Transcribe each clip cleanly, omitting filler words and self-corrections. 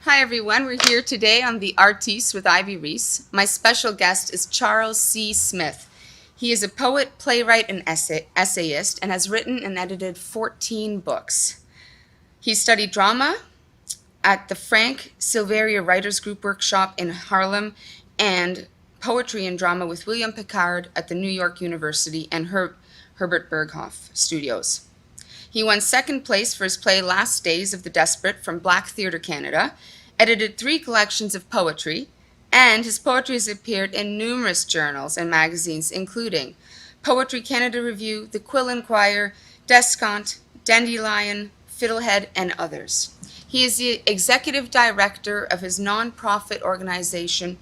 Hi everyone, we're here today on the Artis with Ivy Reiss. My special guest is Charles C. Smith. He is a poet, playwright, and essayist and has written and edited 14 books. He studied drama at the Frank Silveria Writers Group Workshop in Harlem and poetry and drama with William Pickard at the New York University and Herbert Berghoff Studios. He won second place for his play Last Days of the Desperate from Black Theatre Canada, edited 3 collections of poetry, and his poetry has appeared in numerous journals and magazines, including Poetry Canada Review, The Quill Enquirer, Descant, Dandelion, Fiddlehead, and others. He is the executive director of his nonprofit organization,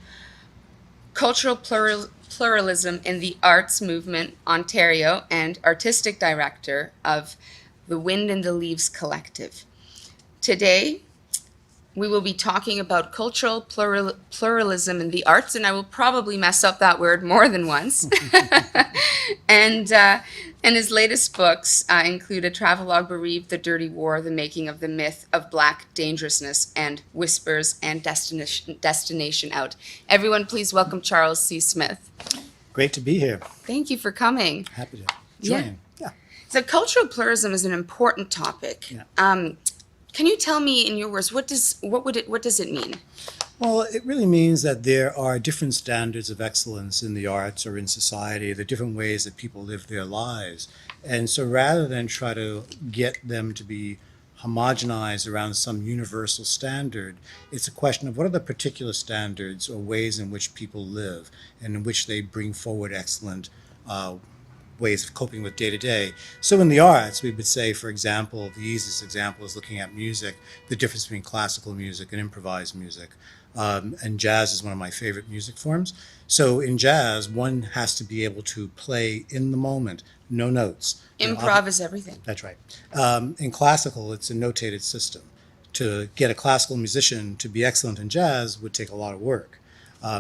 Cultural Pluralism in the Arts Movement, Ontario, and artistic director of the Wind in the Leaves Collective. Today, we will be talking about cultural pluralism in the arts, and I will probably mess up that word more than once. And his latest books include A Travelogue Bereaved, The Dirty War, The Making of the Myth of Black Dangerousness, and Whispers and Destination Out. Everyone, please welcome Charles C. Smith. Great to be here. Thank you for coming. Happy to join. Yeah. So cultural pluralism is an important topic. Yeah. Can you tell me in your words, what does it mean? Well, it really means that there are different standards of excellence in the arts or in society, the different ways that people live their lives. And so rather than try to get them to be homogenized around some universal standard, it's a question of what are the particular standards or ways in which people live and in which they bring forward excellent ways of coping with day to day. So in the arts, we would say, for example, the easiest example is looking at music, the difference between classical music and improvised music. And jazz is one of my favorite music forms. So in jazz, one has to be able to play in the moment, no notes. Improv is everything. That's right. In classical, it's a notated system. To get a classical musician to be excellent in jazz would take a lot of work.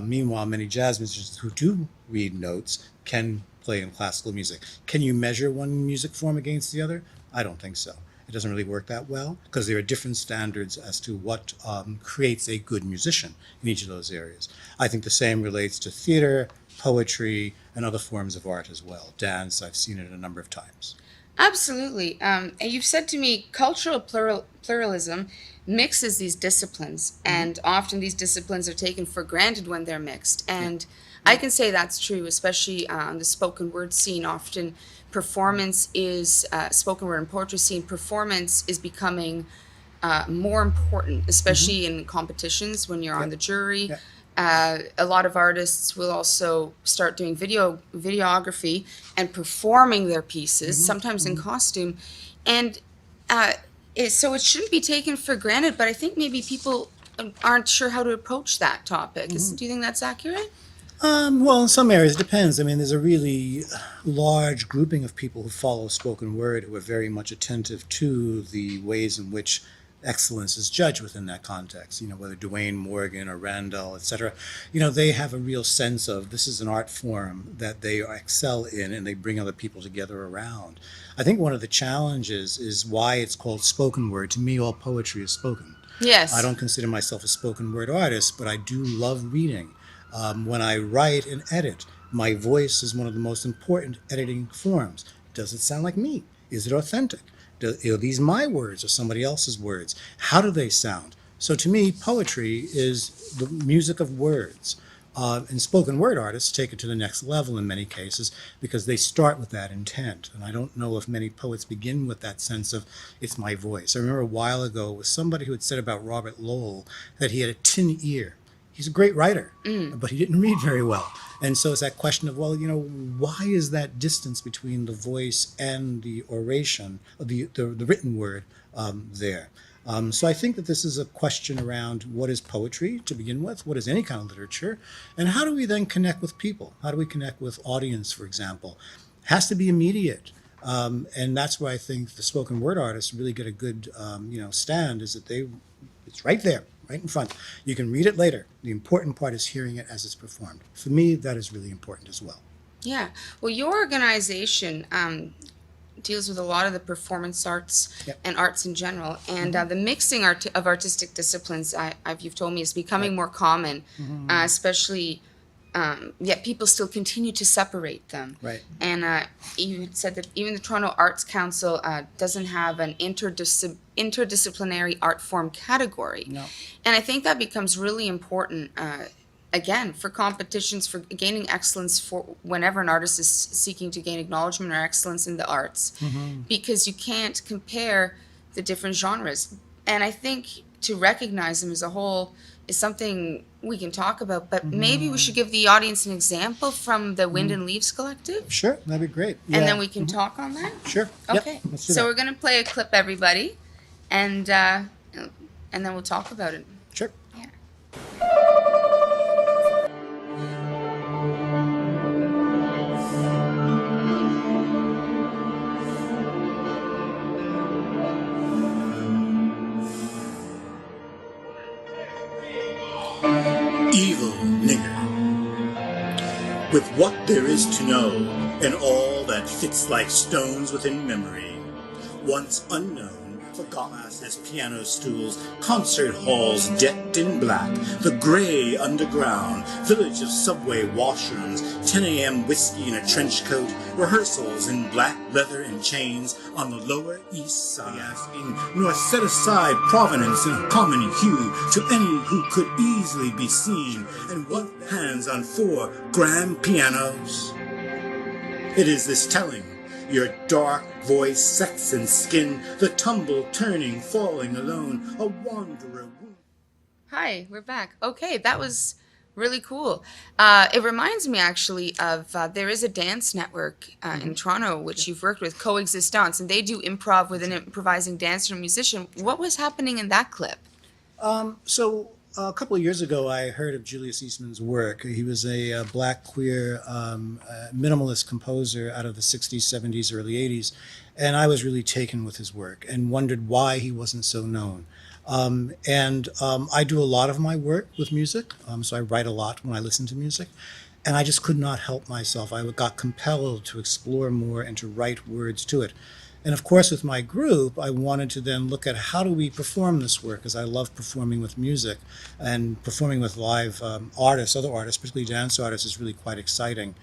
Meanwhile, many jazz musicians who do read notes can play in classical music. Can you measure one music form against the other? I don't think so. It doesn't really work that well because there are different standards as to what creates a good musician in each of those areas. I think the same relates to theater, poetry, and other forms of art as well. Dance, I've seen it a number of times. Absolutely. And you've said to me, cultural pluralism mixes these disciplines, and often these disciplines are taken for granted when they're mixed. And I can say that's true, especially on the spoken word scene. Often performance is, spoken word and poetry scene, performance is becoming more important, especially in competitions when you're on the jury. A lot of artists will also start doing videography and performing their pieces, sometimes in costume. And so it shouldn't be taken for granted, but I think maybe people aren't sure how to approach that topic. Do you think that's accurate? Well, in some areas, it depends. I mean, there's a really large grouping of people who follow spoken word who are very much attentive to the ways in which excellence is judged within that context. You know, whether Duane Morgan or Randall, et cetera, you know, they have a real sense of this is an art form that they excel in and they bring other people together around. I think one of the challenges is why it's called spoken word. To me, all poetry is spoken. Yes. I don't consider myself a spoken word artist, but I do love reading. When I write and edit, my voice is one of the most important editing forms. Does it sound like me? Is it authentic? Are these my words or somebody else's words? How do they sound? So to me, poetry is the music of words. And spoken word artists take it to the next level in many cases because they start with that intent. And I don't know if many poets begin with that sense of, it's my voice. I remember a while ago it was somebody who had said about Robert Lowell that he had a tin ear. He's a great writer, but he didn't read very well. And so it's that question of, well, you know, why is that distance between the voice and the oration, the written word there? So I think that this is a question around what is poetry to begin with, what is any kind of literature, and how do we then connect with people? How do we connect with audience, for example? It has to be immediate. And that's where I think the spoken word artists really get a good, stand, is that it's right there. Right in front. You can read it later. The important part is hearing it as it's performed. For me, that is really important as well. Yeah. Well, your organization deals with a lot of the performance arts Yep. and arts in general. And the mixing of artistic disciplines, you've told me, is becoming more common, especially. Yet people still continue to separate them. Right. And you said that even the Toronto Arts Council doesn't have an interdisciplinary art form category. No. And I think that becomes really important, again, for competitions, for gaining excellence, for whenever an artist is seeking to gain acknowledgement or excellence in the arts, because you can't compare the different genres. And I think to recognize them as a whole is something we can talk about, but maybe we should give the audience an example from the Wind and Leaves Collective, Sure, that'd be great. and then we can talk on that. Sure. Yep, Okay, let's do so that. we're going to play a clip, everybody, and then we'll talk about it. Sure. Yeah. Evil nigger, with what there is to know, and all that fits like stones within memory, once unknown, forgotten as piano stools, concert halls decked in black, the gray underground, village of subway washrooms, 10 a.m. whiskey in a trench coat, rehearsals in black leather and chains on the Lower East Side, asking nor set aside provenance in a common hue to any who could easily be seen, and what hands on 4 grand pianos. It is this telling, your dark voice, sex and skin, the tumble, turning, falling alone, a wanderer. Hi, we're back. Okay, that was really cool. It reminds me actually of there is a dance network in Toronto which you've worked with, Coexist Dance, and they do improv with an improvising dancer and musician. What was happening in that clip? So a couple of years ago, I heard of Julius Eastman's work. He was a black queer minimalist composer out of the 60s, 70s, early 80s, and I was really taken with his work and wondered why he wasn't so known. I do a lot of my work with music, so I write a lot when I listen to music, and I just could not help myself. I got compelled to explore more and to write words to it. And of course, with my group, I wanted to then look at how do we perform this work, because I love performing with music, and performing with live artists, other artists, particularly dance artists, is really quite exciting.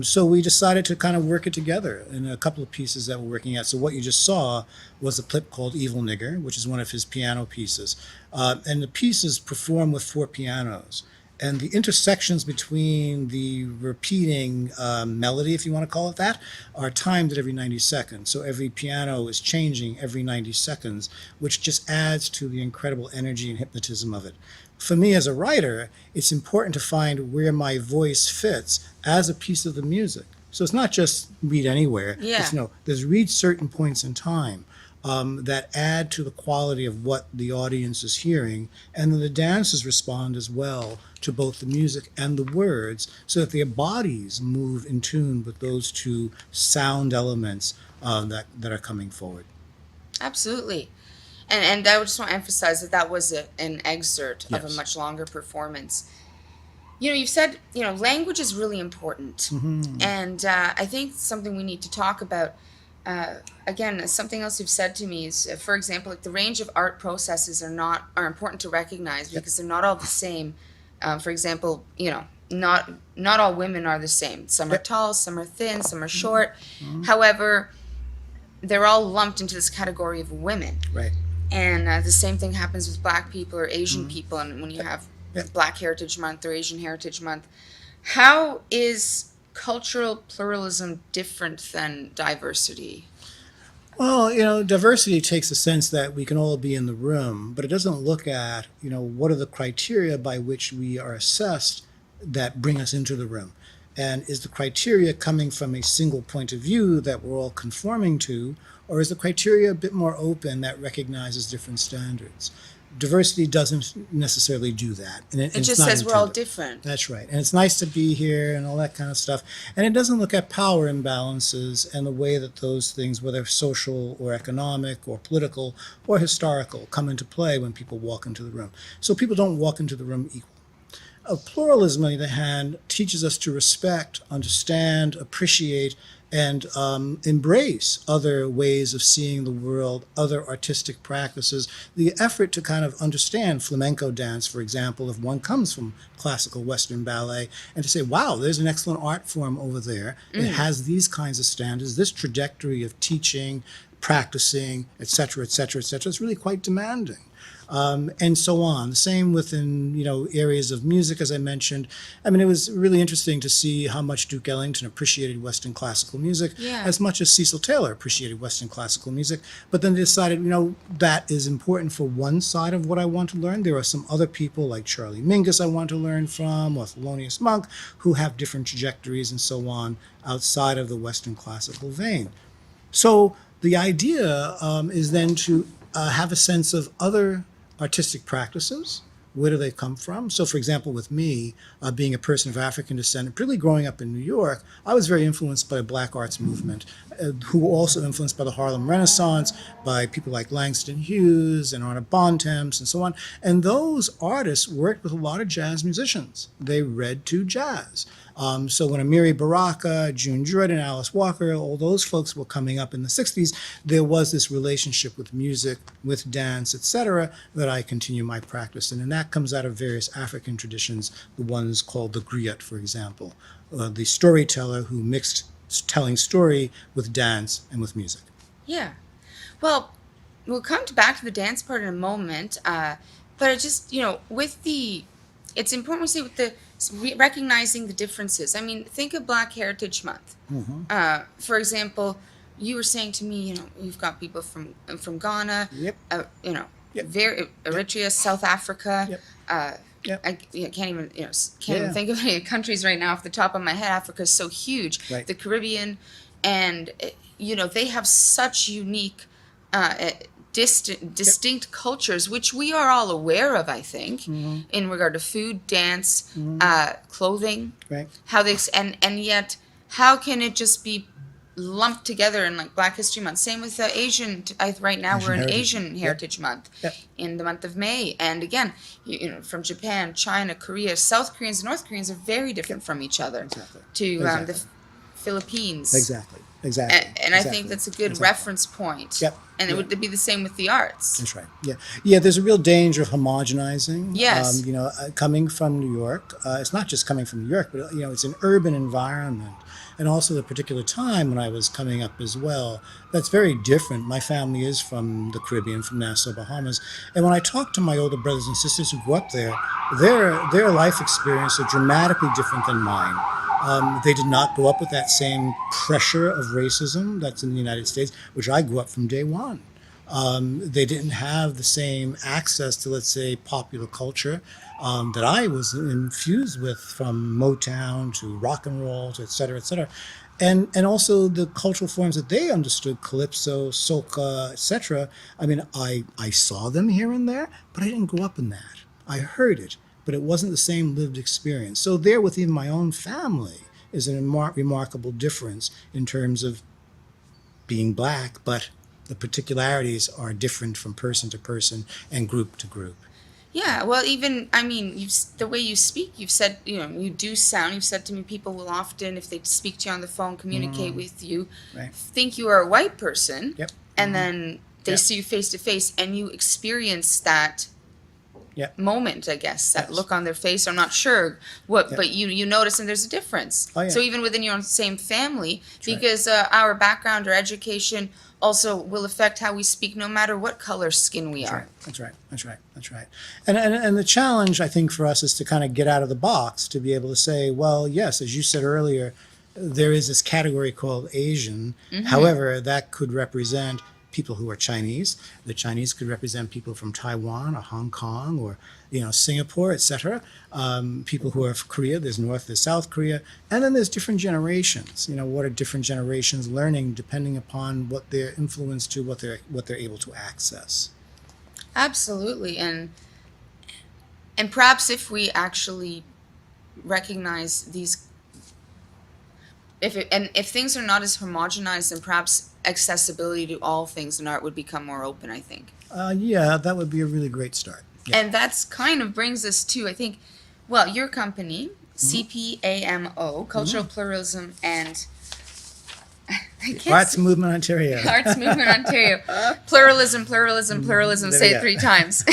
So we decided to kind of work it together in a couple of pieces that we're working at. So what you just saw was a clip called Evil Nigger, which is one of his piano pieces. And the pieces perform with 4 pianos. And the intersections between the repeating melody, if you want to call it that, are timed at every 90 seconds. So every piano is changing every 90 seconds, which just adds to the incredible energy and hypnotism of it. For me as a writer, it's important to find where my voice fits as a piece of the music. So it's not just read anywhere. Yeah. It's, there's read certain points in time that add to the quality of what the audience is hearing, and then the dancers respond as well to both the music and the words, so that their bodies move in tune with those 2 sound elements that are coming forward. Absolutely. And I just want to emphasize that was an excerpt of a Yes. much longer performance. You've said, language is really important. And I think something we need to talk about, again, something else you've said to me is, for example, like the range of art processes are important to recognize because they're not all the same. For example, not all women are the same. Some are tall, some are thin, some are short. However, they're all lumped into this category of women. Right. And the same thing happens with Black people or Asian people, and when you have Black Heritage Month or Asian Heritage Month. How is cultural pluralism different than diversity? Well, diversity takes a sense that we can all be in the room, but it doesn't look at, what are the criteria by which we are assessed that bring us into the room. And is the criteria coming from a single point of view that we're all conforming to, or is the criteria a bit more open that recognizes different standards? Diversity doesn't necessarily do that. And It it's just not says we're all intended. different. That's right. And it's nice to be here and all that kind of stuff. And it doesn't look at power imbalances and the way that those things, whether social or economic or political or historical, come into play when people walk into the room. So people don't walk into the room equal. Pluralism, on the other hand, teaches us to respect, understand, appreciate, and embrace other ways of seeing the world, other artistic practices. The effort to kind of understand flamenco dance, for example, if one comes from classical Western ballet, and to say, wow, there's an excellent art form over there. It has these kinds of standards, this trajectory of teaching, practicing, et cetera, et cetera, et cetera. It's really quite demanding. And so on. Same within, areas of music, as I mentioned. I mean, it was really interesting to see how much Duke Ellington appreciated Western classical music, as much as Cecil Taylor appreciated Western classical music. But then they decided, that is important for one side of what I want to learn. There are some other people like Charlie Mingus I want to learn from, or Thelonious Monk, who have different trajectories and so on outside of the Western classical vein. So the idea is then to have a sense of other artistic practices. Where do they come from? So, for example, with me, being a person of African descent, and particularly growing up in New York, I was very influenced by the Black arts movement, who were also influenced by the Harlem Renaissance, by people like Langston Hughes and Arna Bontemps and so on. And those artists worked with a lot of jazz musicians. They read to jazz. So when Amiri Baraka, June Jordan, Alice Walker, all those folks were coming up in the 60s, there was this relationship with music, with dance, etc., that I continue my practice in. And that comes out of various African traditions, the ones called the griot, for example, the storyteller who mixed telling story with dance and with music. Yeah. Well, we'll come back to the dance part in a moment, but it just, it's important we say with the recognizing the differences. I mean, think of Black Heritage Month. For example, you were saying to me, you've got people from Ghana, Eritrea, South Africa. I can't even even think of any countries right now off the top of my head. Africa is so huge. Right. The Caribbean, and they have such unique, distinct cultures, which we are all aware of, I think, in regard to food, dance, clothing. Right. How they and yet how can it just be lumped together in like Black History Month? Same with Asian. Right now we're in Asian Heritage Month in the month of May, and again, from Japan, China, Korea, South Koreans and North Koreans are very different from each other. Exactly. To Exactly. The Philippines. Exactly. And I think that's a good reference point. Yep. And it would be the same with the arts. That's right. Yeah. There's a real danger of homogenizing. Yes. Coming from New York, it's not just coming from New York, but it's an urban environment, and also the particular time when I was coming up as well. That's very different. My family is from the Caribbean, from Nassau, Bahamas, and when I talk to my older brothers and sisters who grew up there, their life experience is dramatically different than mine. They did not grow up with that same pressure of racism that's in the United States, which I grew up from day one. They didn't have the same access to, let's say, popular culture that I was infused with, from Motown to rock and roll to et cetera, et cetera. And also the cultural forms that they understood, calypso, soca, et cetera. I mean, I saw them here and there, but I didn't grow up in that. I heard it, but it wasn't the same lived experience. So there, within my own family, is a remarkable difference in terms of being Black, but the particularities are different from person to person and group to group. Yeah, well, even, the way you speak, you've said, you've said to me, people will often, if they speak to you on the phone, communicate with you, think you are a white person, and then they see you face to face, and you experience that moment, I guess, that look on their face. I'm not sure what, but you notice, and there's a difference. Oh, yeah. So even within your own same family, because our background or education also will affect how we speak, no matter what color skin we are. That's right. And the challenge, I think, for us is to kind of get out of the box, to be able to say, well, yes, as you said earlier, there is this category called Asian. However, that could represent people who are Chinese. The Chinese could represent people from Taiwan or Hong Kong or Singapore, etc. People who are from Korea. There's North, there's South Korea, and then there's different generations. What are different generations learning depending upon what they're influenced to, what they're able to access. Absolutely, and perhaps if we actually recognize these. If things are not as homogenized, then perhaps accessibility to all things in art would become more open, I think. That would be a really great start. Yeah. And that's kind of brings us to, I think, Well, your company, CPAMO, Cultural Pluralism and I can't Arts say- Movement Ontario. Arts Movement Ontario. Pluralism, pluralism, pluralism. There Say we it go. 3 times.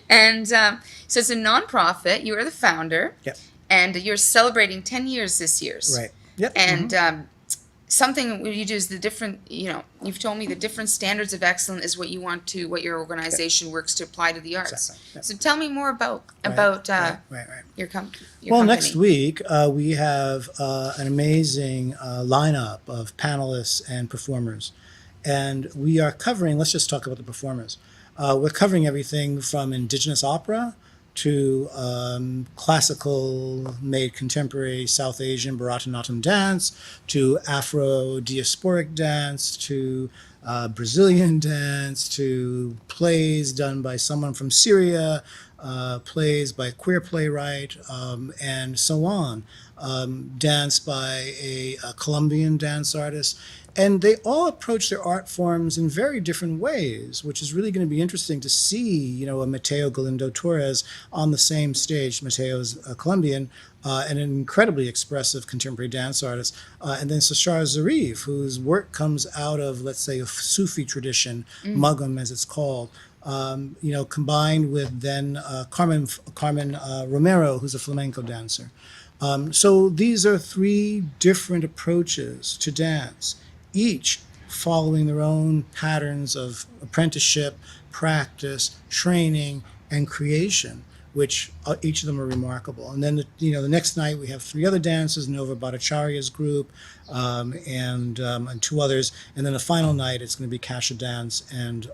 And so it's a nonprofit. You are the founder. Yep. And you're celebrating 10 years this year. Right. Yep. And something you do is the different, you've told me the different standards of excellence is what you want to, what your organization works to apply to the arts. Exactly. Yep. So tell me more about Right. your company. Well, next week we have an amazing lineup of panelists and performers. And we are covering, let's just talk about the performers. We're covering everything from indigenous opera to classical made contemporary South Asian Bharatanatyam dance, to Afro-diasporic dance, to Brazilian dance, to plays done by someone from Syria, plays by a queer playwright, and so on. Dance by a Colombian dance artist. And they all approach their art forms in very different ways, which is really going to be interesting to see, a Mateo Galindo Torres on the same stage. Mateo's a Colombian, and an incredibly expressive contemporary dance artist. And then Sashar Zarif, whose work comes out of, let's say, a Sufi tradition, Mugham as it's called. Combined with then Carmen Romero, who's a flamenco dancer. So these are 3 different approaches to dance, each following their own patterns of apprenticeship, practice, training, and creation, which each of them are remarkable. And then, the next night we have 3 other dancers, Nova Bhattacharya's group, and 2 others. And then the final night, it's going to be Kasha Dance and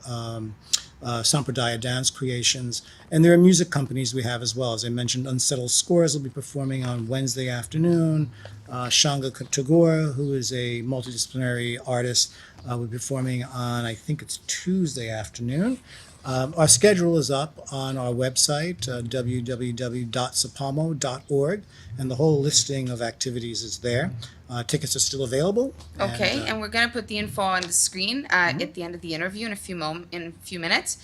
Sampradaya Dance Creations. And there are music companies we have as well. As I mentioned, Unsettled Scores will be performing on Wednesday afternoon. Shanga Tagore, who is a multidisciplinary artist, will be performing on, I think it's Tuesday afternoon. Our schedule is up on our website, www.cpamo.org, and the whole listing of activities is there. Tickets are still available. Okay, and we're going to put the info on the screen at the end of the interview in a few minutes.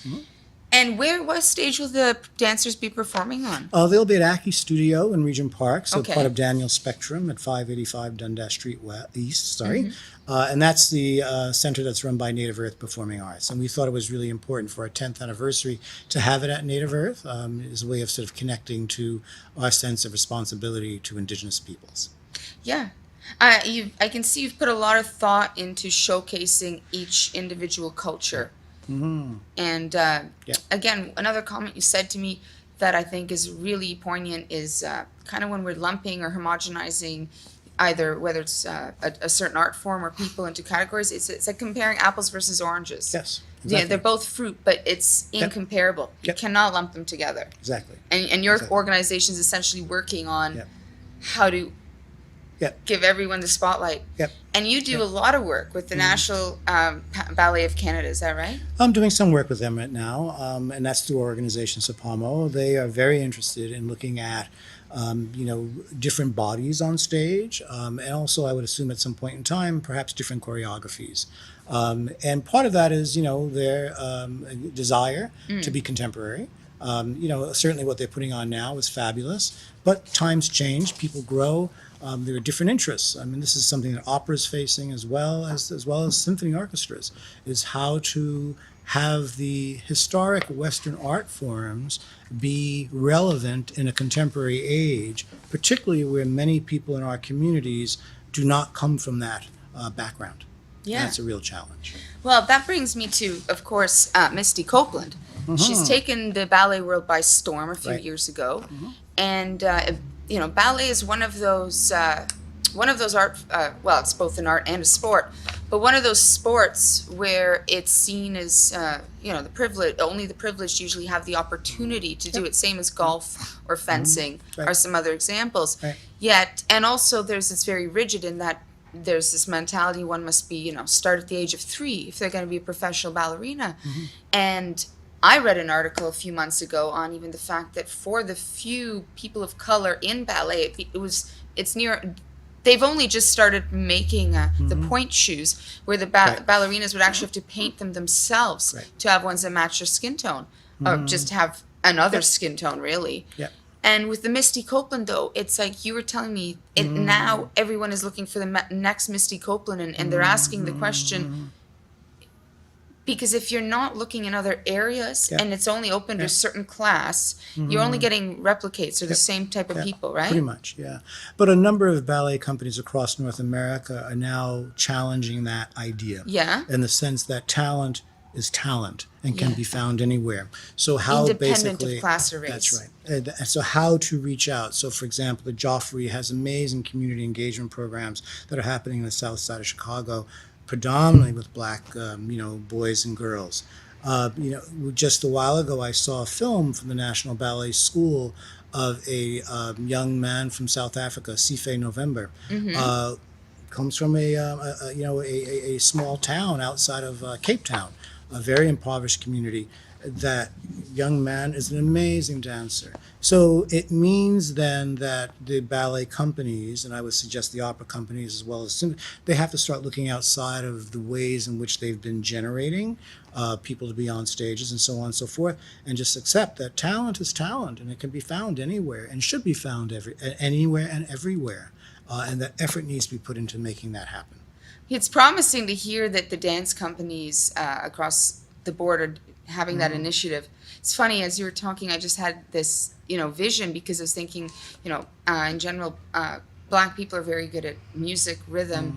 And what stage will the dancers be performing on? They'll be at Aki Studio in Regent Park, so Okay. part of Daniel's Spectrum at 585 Dundas Street East. And that's the center that's run by Native Earth Performing Arts. And we thought it was really important for our 10th anniversary to have it at Native Earth as a way of sort of connecting to our sense of responsibility to Indigenous peoples. Yeah. I can see you've put a lot of thought into showcasing each individual culture. And again, another comment you said to me that I think is really poignant is kind of when we're lumping or homogenizing either whether it's a certain art form or people into categories, it's like comparing apples versus oranges. Yes, Yeah, exactly. they're both fruit, but it's incomparable. You Yep. cannot lump them together. Exactly. And your Exactly. organization is essentially working on Yep. how to Yep. give everyone the spotlight. Yep. And you do a lot of work with the National Ballet of Canada, is that right? I'm doing some work with them right now, and that's through our organization, CPAMO. They are very interested in looking at, different bodies on stage, and also, I would assume at some point in time, perhaps different choreographies. And part of that is, their desire to be contemporary. Certainly what they're putting on now is fabulous, but times change, people grow. There are different interests. I mean, this is something that opera is facing as well as symphony orchestras, is how to have the historic Western art forms be relevant in a contemporary age, particularly where many people in our communities do not come from that background. Yeah. That's a real challenge. Well, that brings me to, of course, Misty Copeland. She's taken the ballet world by storm a few Right. years ago, and ballet is one of those art. Well, it's both an art and a sport, but one of those sports where it's seen as the privilege. Only the privileged usually have the opportunity to do it. Same as golf or fencing Right. are some other examples. Right. Yet, and also it's very rigid in that there's this mentality one must be start at the age of 3 if they're going to be a professional ballerina, and I read an article a few months ago on even the fact that for the few people of color in ballet, they've only just started making the point shoes where the Right. ballerinas would actually have to paint them themselves Right. to have ones that match their skin tone, or just have another Yep. skin tone, really. Yeah. And with the Misty Copeland, though, it's like you were telling me, now everyone is looking for the next Misty Copeland, and they're asking the question, because if you're not looking in other areas Yeah. and it's only open to Yeah. a certain class, you're only getting replicates or the same type of Yeah, people, right? Pretty much, yeah. But a number of ballet companies across North America are now challenging that idea. Yeah. In the sense that talent is talent and can Yeah. be found anywhere. So how Independent basically of class or race. That's right. And so how to reach out. So for example, the Joffrey has amazing community engagement programs that are happening in the south side of Chicago, predominantly with black boys and girls. Just a while ago, I saw a film from the National Ballet School of a young man from South Africa, Sife November. Comes from a small town outside of Cape Town, a very impoverished community. That young man is an amazing dancer. So it means then that the ballet companies, and I would suggest the opera companies as well as they have to start looking outside of the ways in which they've been generating people to be on stages and so on and so forth, and just accept that talent is talent and it can be found anywhere and should be found anywhere and everywhere, and that effort needs to be put into making that happen. It's promising to hear that the dance companies across the board are having that initiative. It's funny, as you were talking, I just had this, vision, because I was thinking, in general, black people are very good at music, rhythm,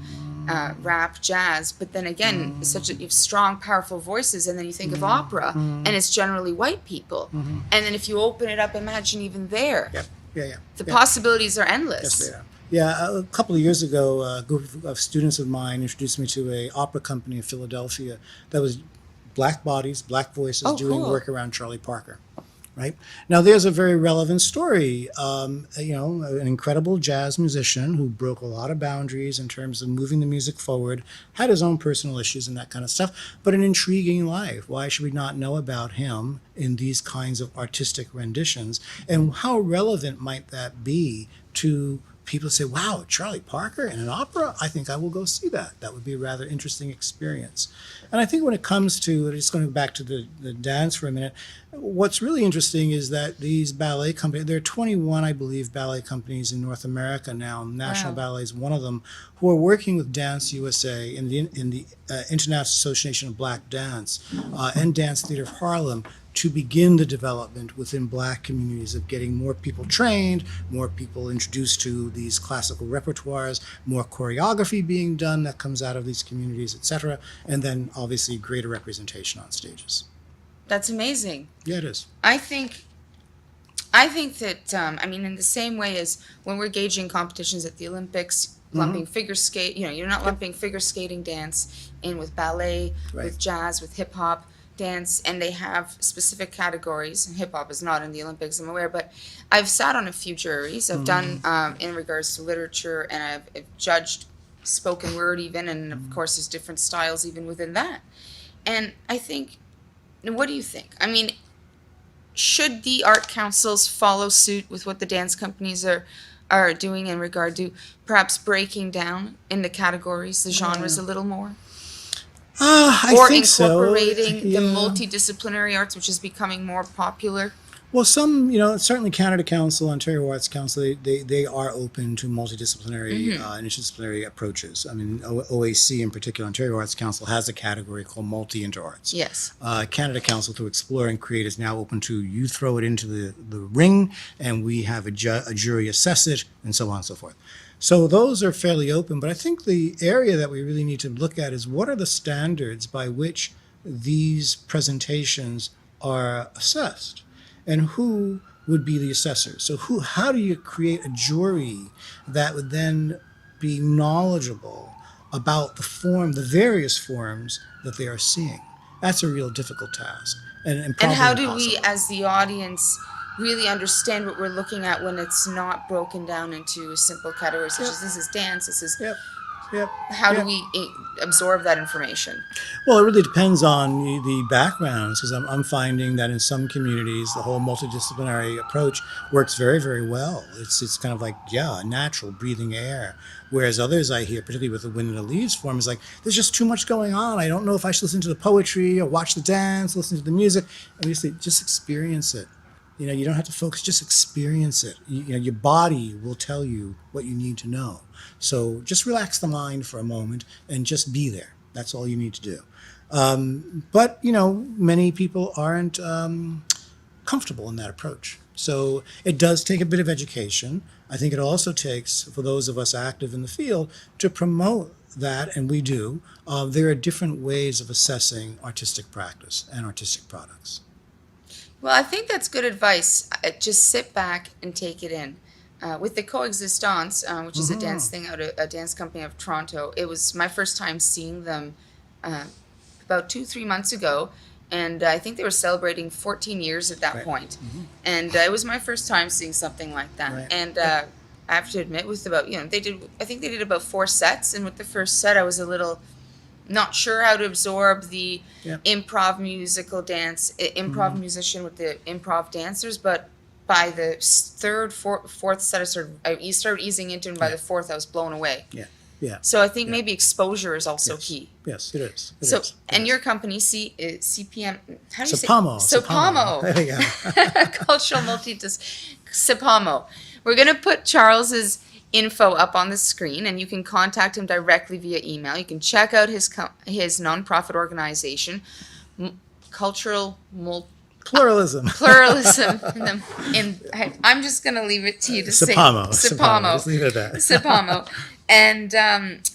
rap, jazz, but then again, you have strong, powerful voices, and then you think of opera, and it's generally white people. And then if you open it up, imagine even there. Yep. Yeah. The possibilities are endless. Yes, they are. Yeah, a couple of years ago, a group of students of mine introduced me to a opera company in Philadelphia that was black bodies, black voices doing cool. work around Charlie Parker. Right? Now, there's a very relevant story. An incredible jazz musician who broke a lot of boundaries in terms of moving the music forward, had his own personal issues and that kind of stuff, but an intriguing life. Why should we not know about him in these kinds of artistic renditions? And how relevant might that be to people say, wow, Charlie Parker in an opera? I think I will go see that. That would be a rather interesting experience. And I think when it comes to, just going back to the dance for a minute, what's really interesting is that these ballet companies, there are 21, I believe, ballet companies in North America now, National Ballet is one of them, who are working with Dance USA in the International Association of Black Dance and Dance Theater of Harlem to begin the development within black communities of getting more people trained, more people introduced to these classical repertoires, more choreography being done that comes out of these communities, etc., and then obviously greater representation on stages. That's amazing. Yeah, it is. I think that, in the same way as when we're gauging competitions at the Olympics, lumping figure skate, you're not lumping figure skating dance in with ballet, with jazz, with hip hop dance, and they have specific categories. And hip hop is not in the Olympics, I'm aware, but I've sat on a few juries. I've done in regards to literature, and I've judged spoken word even, and of course there's different styles even within that. And I think, what do you think? Should the art councils follow suit with what the dance companies are doing in regard to perhaps breaking down in the categories, the genres a little more? I think incorporating so. the multidisciplinary arts, which is becoming more popular? Well, some, certainly Canada Council, Ontario Arts Council, they are open to multidisciplinary and interdisciplinary approaches. OAC in particular, Ontario Arts Council, has a category called multi-inter-arts. Yes. Canada Council, through Explore and Create, is now open to you throw it into the ring, and we have a jury assess it, and so on and so forth. So those are fairly open, but I think the area that we really need to look at is what are the standards by which these presentations are assessed? And who would be the assessors? So how do you create a jury that would then be knowledgeable about the various forms that they are seeing? That's a real difficult task. And how do we, as the audience, really understand what we're looking at when it's not broken down into simple categories, such as this is dance, this is... How do we absorb that information? Well, it really depends on the backgrounds, because I'm finding that in some communities, the whole multidisciplinary approach works very, very well. It's kind of like, a natural breathing air. Whereas others I hear, particularly with the Wind in the Leaves form, is like, there's just too much going on. I don't know if I should listen to the poetry or watch the dance, listen to the music. And we just experience it. You don't have to focus, just experience it. Your body will tell you what you need to know. So just relax the mind for a moment and just be there. That's all you need to do. But many people aren't comfortable in that approach. So it does take a bit of education. I think it also takes, for those of us active in the field, to promote that, and we do. There are different ways of assessing artistic practice and artistic products. Well, I think that's good advice. Just sit back and take it in. With the Coexistence, which is a dance thing out of a dance company out of Toronto, it was my first time seeing them about 2-3 months ago, and I think they were celebrating 14 years at that point. And it was my first time seeing something like that. Right. And I have to admit, with about I think they did about 4 sets, and with the first set, I was a little not sure how to absorb the improv musician with the improv dancers, but by the third, fourth set, I started easing into it, and by the fourth, I was blown away. Yeah. So I think maybe exposure is also key. Yes, it is. Your company, CPM, how do you CPAMO. say? CPAMO. There you go. Cultural CPAMO. We're going to put Charles's info up on the screen, and you can contact him directly via email. You can check out his nonprofit organization, Cultural Pluralism. I'm just going to leave it to you to CPAMO. say CPAMO. Just leave it at that. CPAMO. And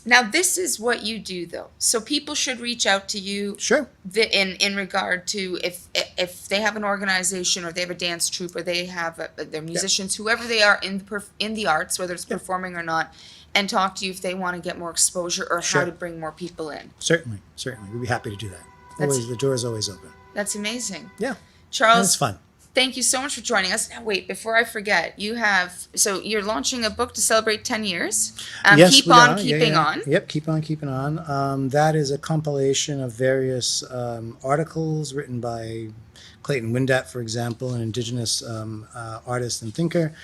now this is what you do, though. So people should reach out to you. Sure. In regard to if they have an organization or they have a dance troupe or they have their musicians, whoever they are in the arts, whether it's performing or not, and talk to you if they want to get more exposure or how to bring more people in. Certainly. We'd be happy to do that. The door is always open. That's amazing. Yeah. Charles, it's fun. Thank you so much for joining us. Now, wait, before I forget, you're launching a book to celebrate 10 years. Yes, Keep on keeping on. Yep, keep on keeping on. That is a compilation of various articles written by Clayton Windat, for example, an Indigenous artist and thinker.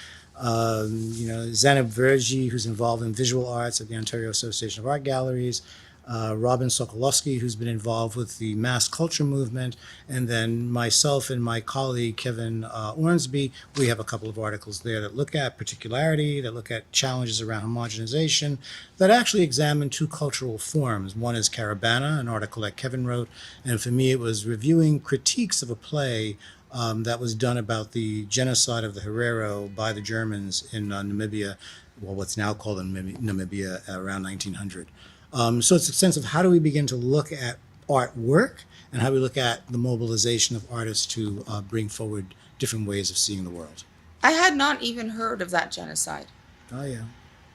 Zanab Verji, who's involved in visual arts at the Ontario Association of Art Galleries. Robin Sokolowski, who's been involved with the mass culture movement, and then myself and my colleague Kevin Ornsby, we have a couple of articles there that look at particularity, that look at challenges around homogenization, that actually examine 2 cultural forms. One is Caravana, an article that Kevin wrote, and for me it was reviewing critiques of a play that was done about the genocide of the Herero by the Germans in Namibia, what's now called Namibia, around 1900. So it's a sense of how do we begin to look at artwork and how we look at the mobilization of artists to bring forward different ways of seeing the world. I had not even heard of that genocide. Oh, yeah.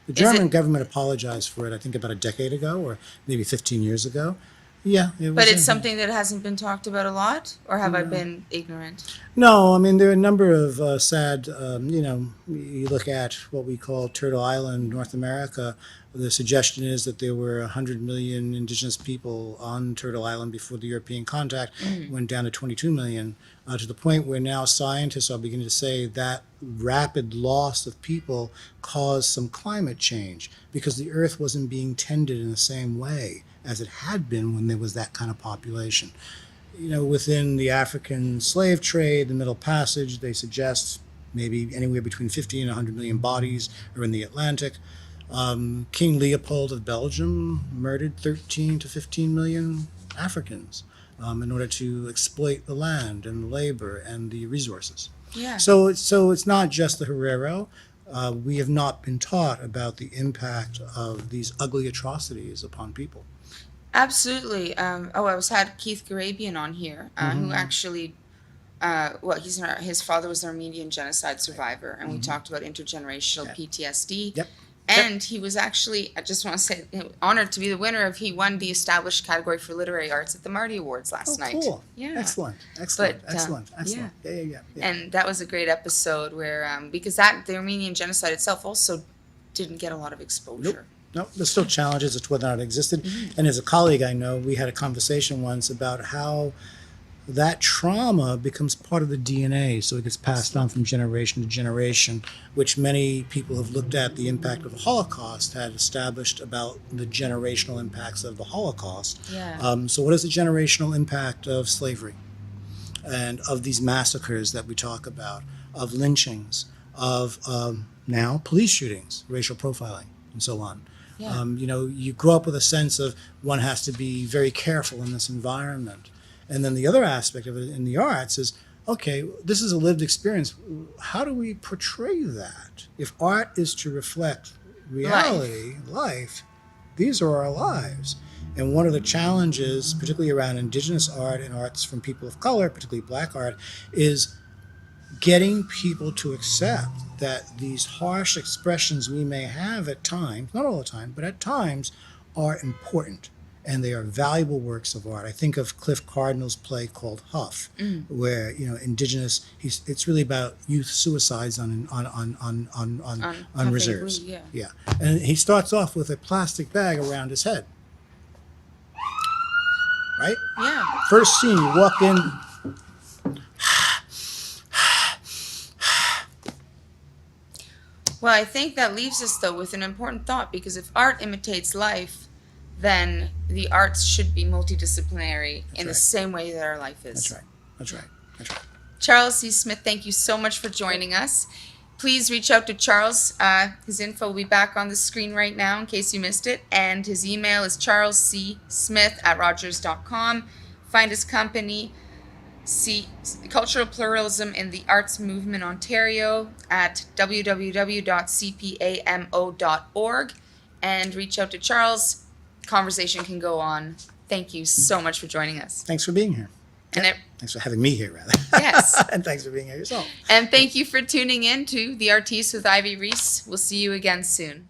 The German government apologized for it, I think, about a decade ago or maybe 15 years ago. Yeah. But it's something that hasn't been talked about a lot, or have I been ignorant? No, I mean, there are a number of sad, you look at what we call Turtle Island, North America. The suggestion is that there were 100 million indigenous people on Turtle Island before the European contact, went down to 22 million, to the point where now scientists are beginning to say that rapid loss of people caused some climate change because the earth wasn't being tended in the same way as it had been when there was that kind of population. Within the African slave trade, the Middle Passage, they suggest maybe anywhere between 50 and 100 million bodies are in the Atlantic. King Leopold of Belgium murdered 13 to 15 million Africans in order to exploit the land and the labor and the resources. Yeah. So it's not just the Herero. We have not been taught about the impact of these ugly atrocities upon people. Absolutely. I had Keith Garabian on here, who actually, his father was an Armenian genocide survivor, and we talked about intergenerational PTSD. Yep. And he was actually, I just want to say, honored to be the winner he won the established category for literary arts at the Marty Awards last night. Oh, cool. Yeah. Excellent. Yeah. And that was a great episode where, because the Armenian genocide itself also didn't get a lot of exposure. Nope. There's still challenges as to whether or not it existed. And as a colleague I know, we had a conversation once about how that trauma becomes part of the DNA, so it gets passed on from generation to generation, which many people have looked at the impact of the Holocaust, had established about the generational impacts of the Holocaust. Yeah. So what is the generational impact of slavery? and of these massacres that we talk about, of lynchings, of now police shootings, racial profiling, and so on. Yeah. You grow up with a sense of one has to be very careful in this environment. And then the other aspect of it in the arts is, okay, this is a lived experience. How do we portray that? If art is to reflect reality, life, these are our lives. And one of the challenges, particularly around indigenous art and arts from people of color, particularly Black art, is getting people to accept that these harsh expressions we may have at times, not all the time, but at times, are important and they are valuable works of art. I think of Cliff Cardinal's play called Huff, where indigenous. It's really about youth suicides on reserves. Yeah. And he starts off with a plastic bag around his head. Right? Yeah. First scene, you walk in. Well, I think that leaves us, though, with an important thought, because if art imitates life, then the arts should be multidisciplinary in the same way that our life is. That's right. Charles C. Smith, thank you so much for joining us. Please reach out to Charles. His info will be back on the screen right now in case you missed it. And his email is charlessmith@rogers.com. Find his company, Cultural Pluralism in the Arts Movement Ontario, at www.cpamo.org. And reach out to Charles. Conversation can go on. Thank you so much for joining us. Thanks for being here. And thanks for having me here, rather. Yes. And thanks for being here yourself. And thank you for tuning in to The Artis with Ivy Reiss. We'll see you again soon.